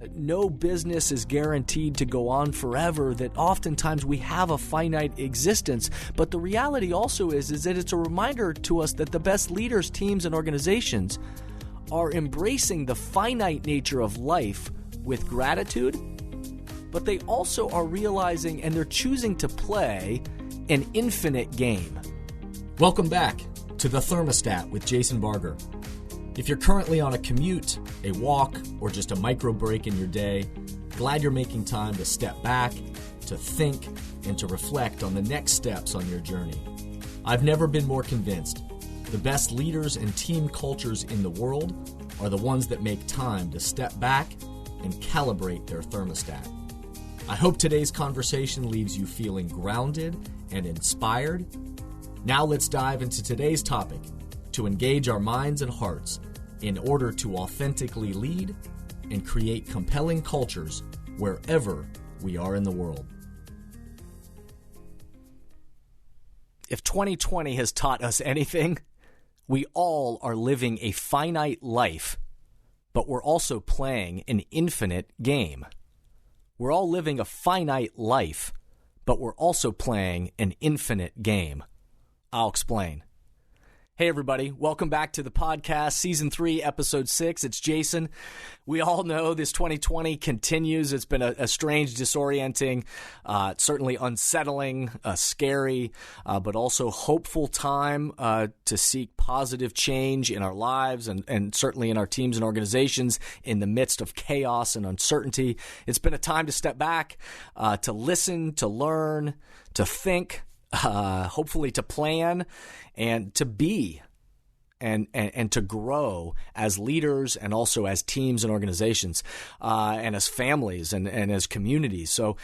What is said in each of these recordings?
no business is guaranteed to go on forever, that oftentimes we have a finite existence. But the reality also is that it's a reminder to us that the best leaders, teams, and organizations are embracing the finite nature of life with gratitude, but they also are realizing and they're choosing to play an infinite game. Welcome back to The Thermostat with Jason Barger. If you're currently on a commute, a walk, or just a micro break in your day, glad you're making time to step back, to think, and to reflect on the next steps on your journey. I've never been more convinced. The best leaders and team cultures in the world are the ones that make time to step back and calibrate their thermostat. I hope today's conversation leaves you feeling grounded and inspired. Now let's dive into today's topic to engage our minds and hearts in order to authentically lead and create compelling cultures wherever we are in the world. If 2020 has taught us anything, we all are living a finite life, but we're also playing an infinite game. We're all living a finite life, but we're also playing an infinite game. I'll explain. Hey, everybody. Welcome back to the podcast, Season 3, Episode 6. It's Jason. We all know this 2020 continues. It's been a strange, disorienting, certainly unsettling, scary, but also hopeful time to seek positive change in our lives and certainly in our teams and organizations in the midst of chaos and uncertainty. It's been a time to step back, to listen, to learn, to think, hopefully to plan and to be and to grow as leaders and also as teams and organizations and as families and as communities. So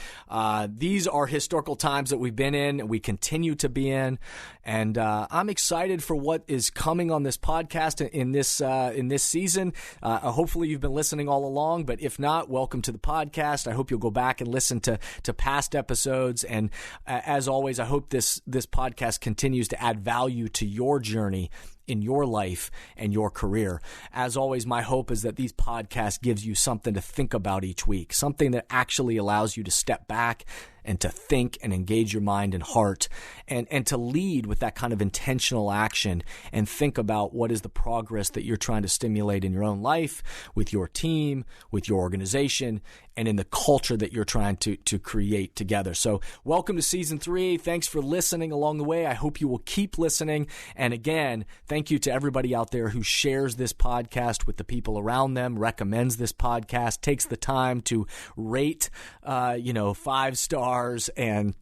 these are historical times that we've been in and we continue to be in. And I'm excited for what is coming on this podcast in this season. Hopefully you've been listening all along, but if not, welcome to the podcast. I hope you'll go back and listen to past episodes. And as always, I hope this podcast continues to add value to your journey in your life and your career. As always, my hope is that these podcasts gives you something to think about each week, something that actually allows you to step back and to think and engage your mind and heart and to lead with that kind of intentional action and think about what is the progress that you're trying to stimulate in your own life, with your team, with your organization, and in the culture that you're trying to create together. So welcome to Season 3. Thanks for listening along the way. I hope you will keep listening. And again, thank you to everybody out there who shares this podcast with the people around them, recommends this podcast, takes the time to rate, 5 stars and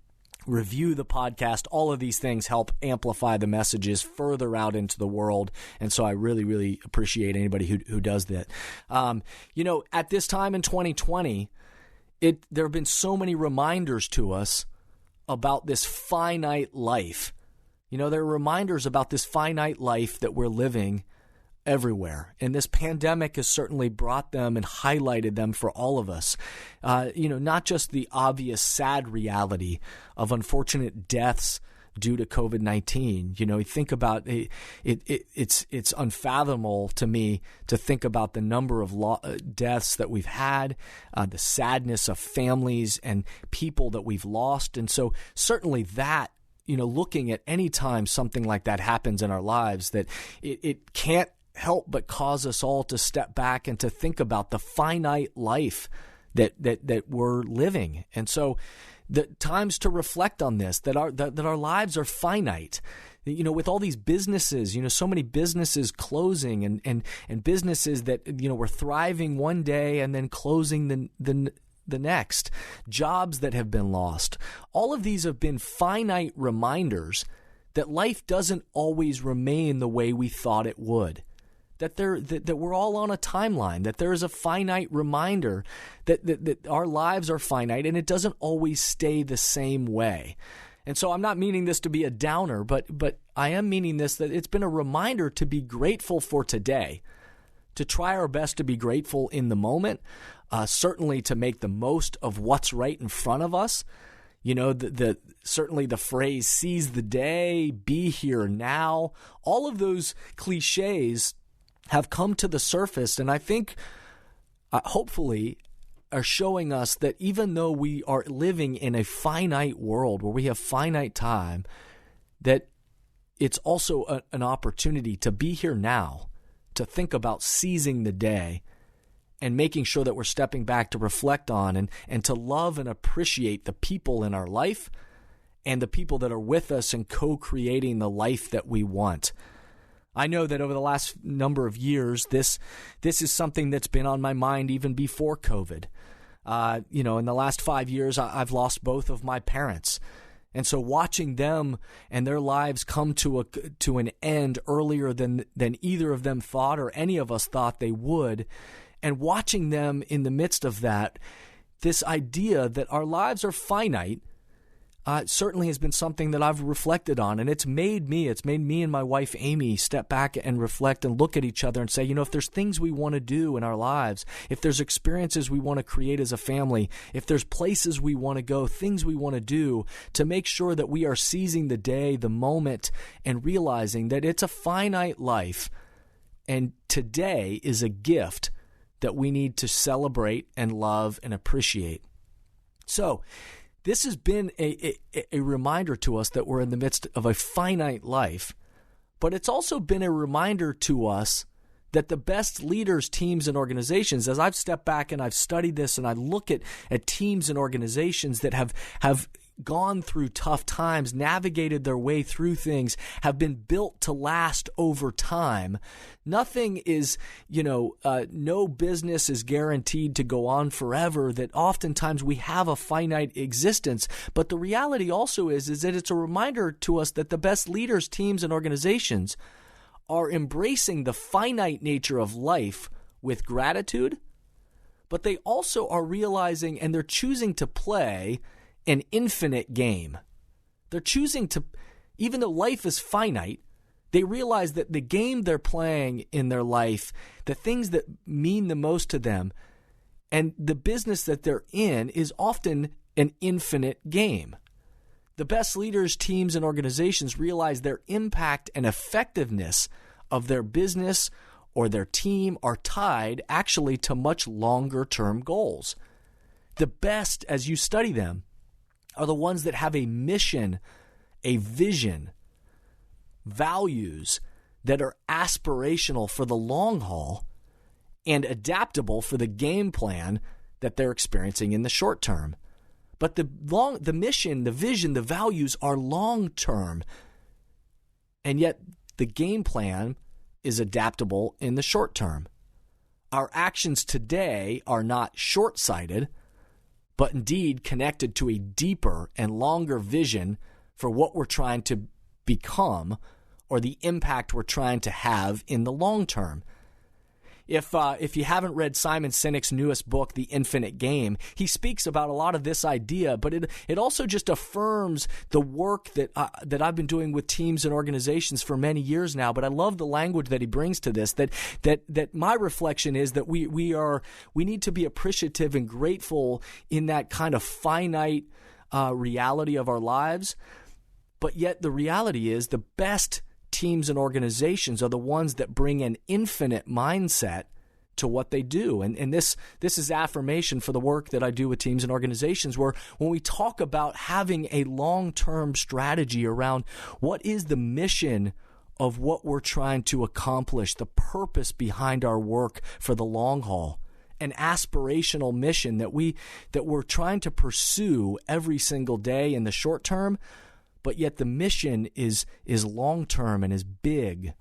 review the podcast. All of these things help amplify the messages further out into the world. And so I really, really appreciate anybody who does that. At this time in 2020, there have been so many reminders to us about this finite life. There are reminders about this finite life that we're living everywhere. And this pandemic has certainly brought them and highlighted them for all of us. Not just the obvious sad reality of unfortunate deaths due to COVID-19. You think about it, it's unfathomable to me to think about the number of deaths that we've had, the sadness of families and people that we've lost. And so certainly that, looking at any time something like that happens in our lives, that it can't help but cause us all to step back and to think about the finite life that we're living. And so the times to reflect on this, that our lives are finite. With all these businesses, so many businesses closing and businesses that, were thriving one day and then closing the next, jobs that have been lost. All of these have been finite reminders that life doesn't always remain the way we thought it would. That we're all on a timeline, that there is a finite reminder that our lives are finite and it doesn't always stay the same way. And so I'm not meaning this to be a downer, but I am meaning this, that it's been a reminder to be grateful for today, to try our best to be grateful in the moment, certainly to make the most of what's right in front of us. Certainly the phrase seize the day, be here now, all of those cliches have come to the surface, and I think hopefully are showing us that even though we are living in a finite world where we have finite time, that it's also an opportunity to be here now, to think about seizing the day and making sure that we're stepping back to reflect on and to love and appreciate the people in our life and the people that are with us and co-creating the life that we want. I know that over the last number of years, this is something that's been on my mind even before COVID. In the last 5 years, I've lost both of my parents. And so watching them and their lives come to an end earlier than either of them thought or any of us thought they would, and watching them in the midst of that, this idea that our lives are finite certainly has been something that I've reflected on, and it's made me and my wife Amy step back and reflect and look at each other and say, if there's things we want to do in our lives, if there's experiences we want to create as a family, if there's places we want to go, things we want to do, to make sure that we are seizing the day, the moment, and realizing that it's a finite life, and today is a gift that we need to celebrate and love and appreciate. So, this has been a reminder to us that we're in the midst of a finite life, but it's also been a reminder to us that the best leaders, teams, and organizations, as I've stepped back and I've studied this and I look at teams and organizations that have gone through tough times, navigated their way through things, have been built to last over time. Nothing is, no business is guaranteed to go on forever, that oftentimes we have a finite existence. But the reality also is that it's a reminder to us that the best leaders, teams, and organizations are embracing the finite nature of life with gratitude, but they also are realizing and they're choosing to play an infinite game. They're choosing to, even though life is finite, they realize that the game they're playing in their life, the things that mean the most to them, and the business that they're in is often an infinite game. The best leaders, teams, and organizations realize their impact and effectiveness of their business or their team are tied actually to much longer-term goals. The best, as you study them, are the ones that have a mission, a vision, values that are aspirational for the long haul and adaptable for the game plan that they're experiencing in the short term. But the mission, the vision, the values are long term, and yet the game plan is adaptable in the short term. Our actions today are not short-sighted, but indeed connected to a deeper and longer vision for what we're trying to become or the impact we're trying to have in the long term. If you haven't read Simon Sinek's newest book, The Infinite Game, he speaks about a lot of this idea, but it also just affirms the work that I've been doing with teams and organizations for many years now. But I love the language that he brings to this. That my reflection is that we need to be appreciative and grateful in that kind of finite reality of our lives. But yet the reality is the best teams and organizations are the ones that bring an infinite mindset to what they do. And this is affirmation for the work that I do with teams and organizations, where when we talk about having a long-term strategy around what is the mission of what we're trying to accomplish, the purpose behind our work for the long haul, an aspirational mission that we're trying to pursue every single day in the short term, but yet the mission is long-term and is big.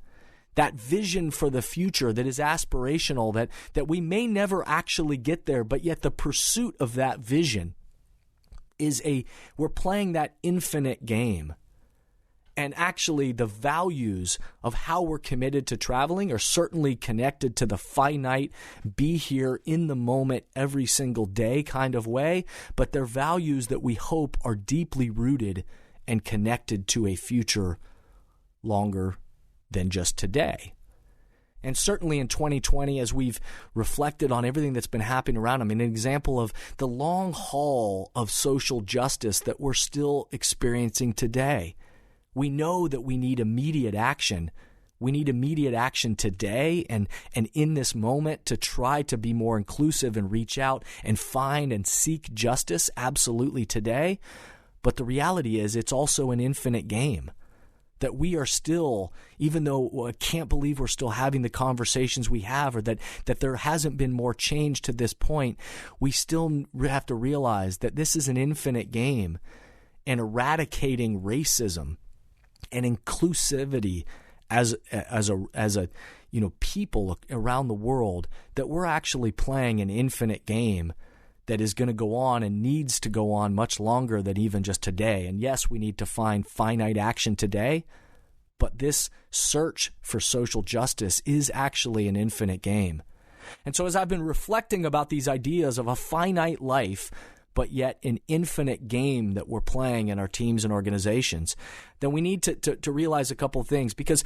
That vision for the future that is aspirational, that we may never actually get there, but yet the pursuit of that vision we're playing that infinite game. And actually the values of how we're committed to traveling are certainly connected to the finite, be here in the moment every single day kind of way, but they're values that we hope are deeply rooted and connected to a future longer than just today. And certainly in 2020, as we've reflected on everything that's been happening around, an example of the long haul of social justice that we're still experiencing today. We know that we need immediate action. We need immediate action today and in this moment to try to be more inclusive and reach out and find and seek justice absolutely today. But the reality is it's also an infinite game. That we are still, even though I can't believe we're still having the conversations we have, or that there hasn't been more change to this point, we still have to realize that this is an infinite game, and eradicating racism and inclusivity as a people around the world, that we're actually playing an infinite game that is going to go on and needs to go on much longer than even just today. And yes, we need to find finite action today, but this search for social justice is actually an infinite game. And so as I've been reflecting about these ideas of a finite life, but yet an infinite game that we're playing in our teams and organizations, then we need to realize a couple of things. Because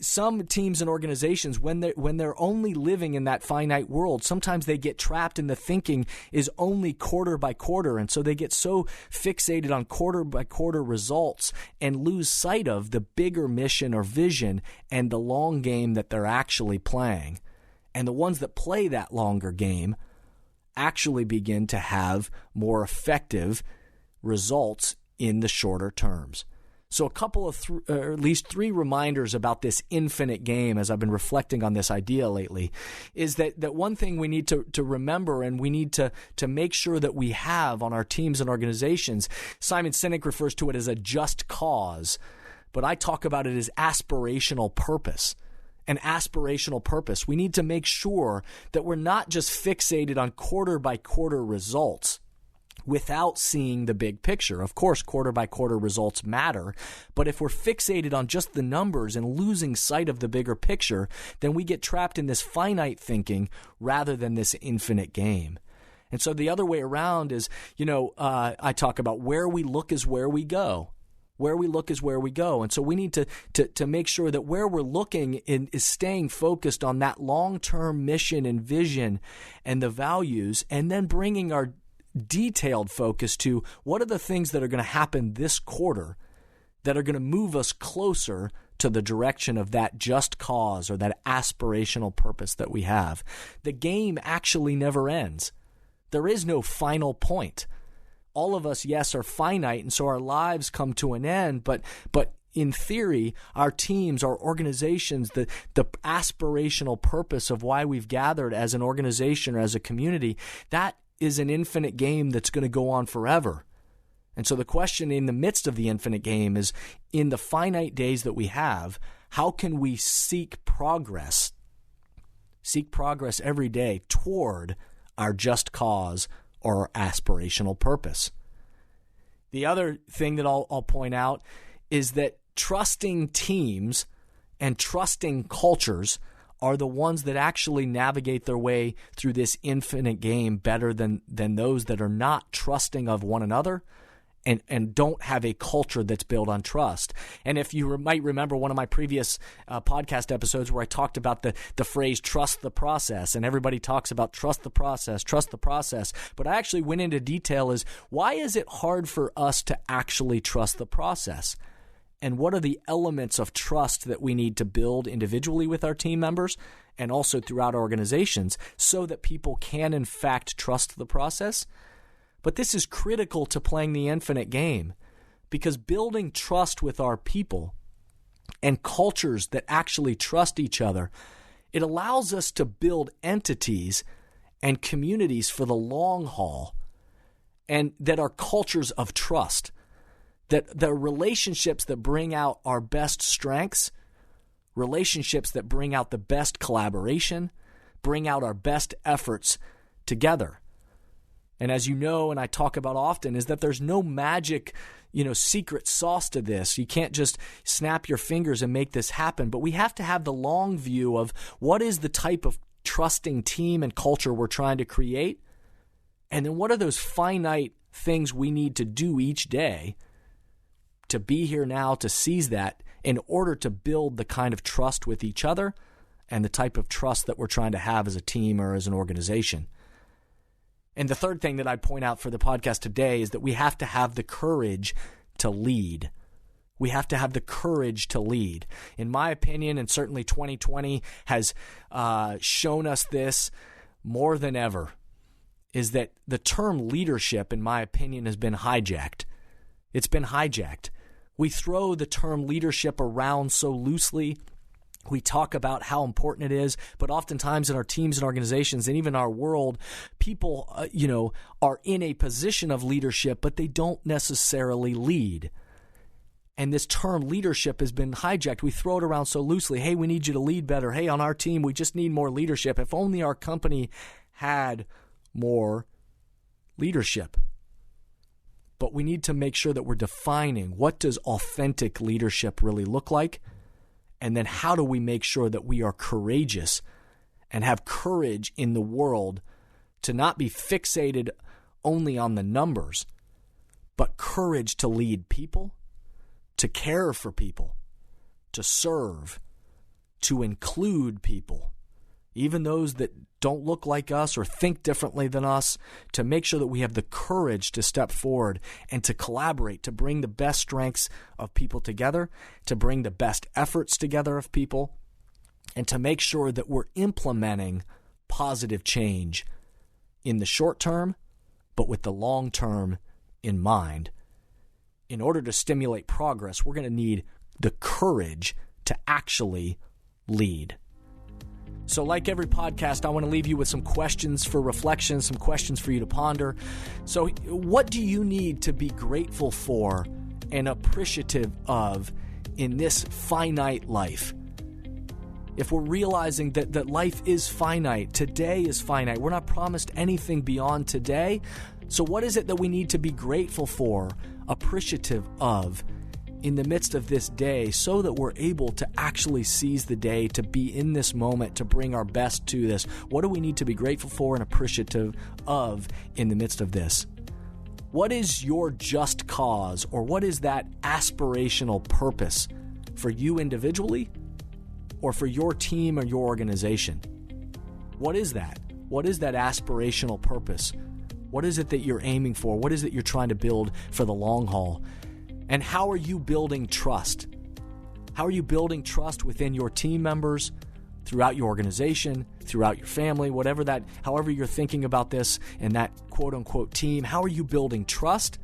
some teams and organizations, when they're only living in that finite world, sometimes they get trapped in the thinking is only quarter by quarter. And so they get so fixated on quarter by quarter results and lose sight of the bigger mission or vision and the long game that they're actually playing. And the ones that play that longer game actually begin to have more effective results in the shorter terms. So a couple of, or at least three reminders about this infinite game as I've been reflecting on this idea lately, is that one thing we need to remember and we need to make sure that we have on our teams and organizations, Simon Sinek refers to it as a just cause, but I talk about it as aspirational purpose. An aspirational purpose. We need to make sure that we're not just fixated on quarter by quarter results without seeing the big picture. Of course, quarter by quarter results matter, but if we're fixated on just the numbers and losing sight of the bigger picture, then we get trapped in this finite thinking rather than this infinite game. And so the other way around is, I talk about where we look is where we go. Where we look is where we go. And so we need to make sure that where we're looking is staying focused on that long-term mission and vision and the values, and then bringing our detailed focus to what are the things that are going to happen this quarter that are going to move us closer to the direction of that just cause or that aspirational purpose that we have. The game actually never ends. There is no final point. All of us, yes, are finite, and so our lives come to an end, but in theory, our teams, our organizations, the aspirational purpose of why we've gathered as an organization or as a community, that is an infinite game that's going to go on forever. And so the question in the midst of the infinite game is, in the finite days that we have, how can we seek progress every day toward our just cause or aspirational purpose? The other thing that I'll point out is that trusting teams and trusting cultures are the ones that actually navigate their way through this infinite game better than those that are not trusting of one another and don't have a culture that's built on trust. And if you might remember one of my previous podcast episodes where I talked about the phrase trust the process, and everybody talks about trust the process, but I actually went into detail as why is it hard for us to actually trust the process? And what are the elements of trust that we need to build individually with our team members and also throughout our organizations so that people can in fact trust the process? But this is critical to playing the infinite game, because building trust with our people and cultures that actually trust each other, it allows us to build entities and communities for the long haul, and that are cultures of trust, that the relationships that bring out our best strengths, relationships that bring out the best collaboration, bring out our best efforts together. And as you know, and I talk about often, is that there's no magic, secret sauce to this. You can't just snap your fingers and make this happen. But we have to have the long view of what is the type of trusting team and culture we're trying to create. And then what are those finite things we need to do each day to be here now, to seize that in order to build the kind of trust with each other and the type of trust that we're trying to have as a team or as an organization. And the third thing that I'd point out for the podcast today is that we have to have the courage to lead. We have to have the courage to lead. In my opinion, and certainly 2020 has shown us this more than ever, is that the term leadership, in my opinion, has been hijacked. It's been hijacked. We throw the term leadership around so loosely. We talk about how important it is, but oftentimes in our teams and organizations and even our world, people, are in a position of leadership, but they don't necessarily lead. And this term leadership has been hijacked. We throw it around so loosely. Hey, we need you to lead better. Hey, on our team, we just need more leadership. If only our company had more leadership. But we need to make sure that we're defining what does authentic leadership really look like, and then how do we make sure that we are courageous and have courage in the world to not be fixated only on the numbers, but courage to lead people, to care for people, to serve, to include people, even those that don't look like us or think differently than us, to make sure that we have the courage to step forward and to collaborate, to bring the best strengths of people together, to bring the best efforts together of people, and to make sure that we're implementing positive change in the short term, but with the long term in mind. In order to stimulate progress, we're going to need the courage to actually lead. So like every podcast, I want to leave you with some questions for reflection, some questions for you to ponder. So what do you need to be grateful for and appreciative of in this finite life? If we're realizing that life is finite, today is finite, we're not promised anything beyond today. So what is it that we need to be grateful for, appreciative of in the midst of this day, so that we're able to actually seize the day, to be in this moment, to bring our best to this? What do we need to be grateful for and appreciative of in the midst of this? What is your just cause, or what is that aspirational purpose for you individually or for your team or your organization? What is that? What is that aspirational purpose? What is it that you're aiming for? What is it you're trying to build for the long haul? And how are you building trust? How are you building trust within your team members, throughout your organization, throughout your family, however you're thinking about this and that quote unquote team? How are you building trust?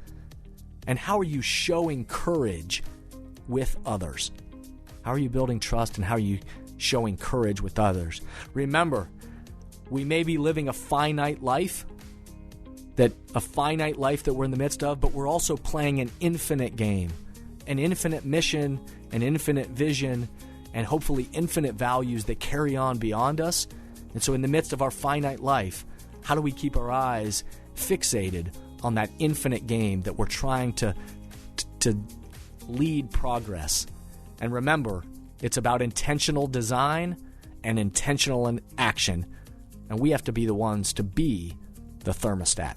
And how are you showing courage with others? How are you building trust and how are you showing courage with others? Remember, we may be living a finite life that we're in the midst of, but we're also playing an infinite game, an infinite mission, an infinite vision, and hopefully infinite values that carry on beyond us. And so in the midst of our finite life, how do we keep our eyes fixated on that infinite game that we're trying to lead progress? And remember, it's about intentional design and intentional action, and we have to be the ones to be the thermostat.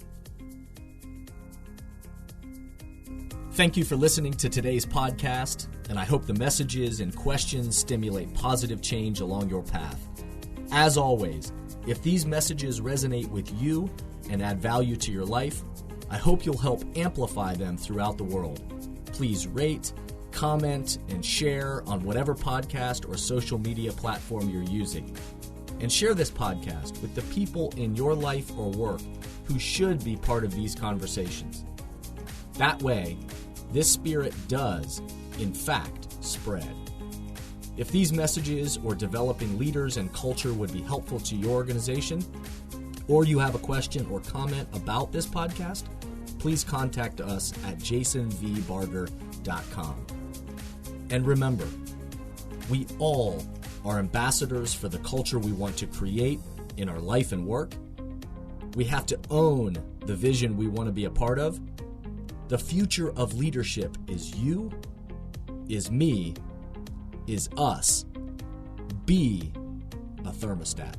Thank you for listening to today's podcast, and I hope the messages and questions stimulate positive change along your path. As always, if these messages resonate with you and add value to your life, I hope you'll help amplify them throughout the world. Please rate, comment, and share on whatever podcast or social media platform you're using. And share this podcast with the people in your life or work who should be part of these conversations. That way, this spirit does, in fact, spread. If these messages or developing leaders and culture would be helpful to your organization, or you have a question or comment about this podcast, please contact us at jasonvbarger.com. And remember, we all are ambassadors for the culture we want to create in our life and work. We have to own the vision we want to be a part of. The future of leadership is you, is me, is us. Be a thermostat.